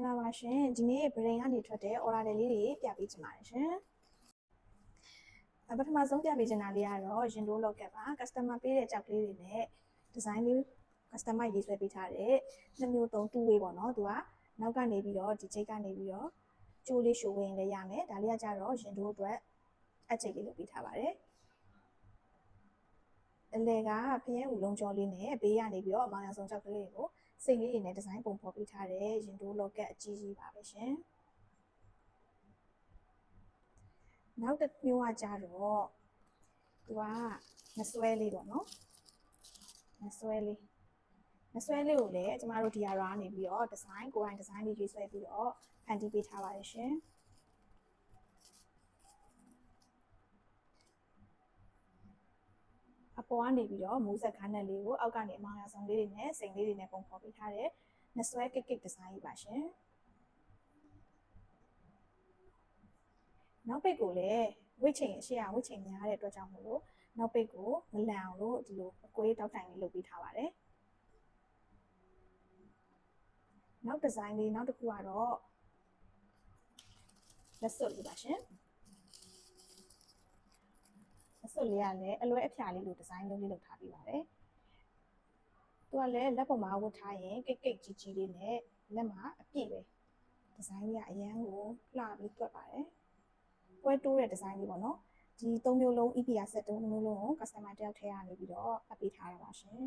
မင်္ဂလာပါရှင်ဒီနေ့ဗရင်ကနေထွက်တဲ့ order လေးတွေပြပေးချင်ပါတယ်ရှင်ပထမဆုံးပြပေးချင်တာလေးကတော့ရင်တိုးလောက်ကက်ပါ customer ပေးတဲ့ကြောက်ကလေးတွေနဲ့ design လေး customer ရေးဆွဲပေးထားတဲ့နှစ်မျိုးသုံး two way ပေါ့နော်သူကနောက်ကနေပြီးတော့ဒီချိတ်ကနေပြီးတော့ကျိုးလေးရှိုးဝင်လည်းရမယ်ဒါလေးကကြတော့ရင်တိုးအတွက်အချိတ်လေးလုပ်ပေးထားပါတယ်အလဲကဖျဲဦးလုံးကြောလေးနဲ့ဘေးကနေပြီးတော့အမောင်ရောင်စုံကြောက်ကလေးတွေကိုစိတ်လေးတွေနဲ့ဒီဇိုင်းပုံဖော်ပေးထားတဲ့ရင်တိုးလောက်ကက်အကြီးကြီးပါပဲရှင်နောက်တစ်မျိုးကကြတော့သူကမဆွဲလေးပေါ့နော်မဆွဲလေးကိုလည်းကျမတို့ DIY ကနေပြီးတော့ဒီဇိုင်းကိုယ်တိုင်ဒီဇိုင်းလေးရေးဆွဲပြီးတော့ဖန်တီးပေးထားပါတယ်ရှင်အပေါ်ကနေပြီးတော့မိုးဆက်ခါးနဲ့လေးကိုအောက်ကနေအမောင်ရောင်စုံလေးတွေနဲ့စိန်လေးတွေနဲ့ပုံဖော်ပေးထားတဲ့နှဆွဲကိတ်ဒီဇိုင်းကြီးပါရှင်နောက်ပိတ်ကိုလည်းဝိတ်ချိန်အရှိအဝိတ်ချိန်များတဲ့အတွက်ကြောင့်မို့လို့နောက်ပိတ်ကိုမလန်အောင်လို့ဒီလိုအကွေးတောက်တိုင်လေးလုပ်ပေးထားပါတယ်နောက်ဒီဇိုင်းလေးနောက်တစ်ခုကတော့လက်စွပ်လေးပါရှင်လက်စွပ်လေးကလည်းအလွဲအဖြာလေးလိုဒီဇိုင်းလေးလုပ်ထားပေးပါတယ်သူကလည်းလက်ပေါ်မှာဝတ်ထားရင်ကိတ်ကြီးကြီးလေးနဲ့လက်မှာအပြည့်ပဲဒီဇိုင်းလေးကအရန်ကိုလှပြီးတွက်ပါတယ်ပွဲတိုးတဲ့ဒီဇိုင်းလေးပေါ့နော်ဒီ၃မျိုးလုံး EPR set ၃မျိုးလုံးကို customer တယောက်ထဲကနေပြီးတော့အပ်ပေးထားရပါရှင်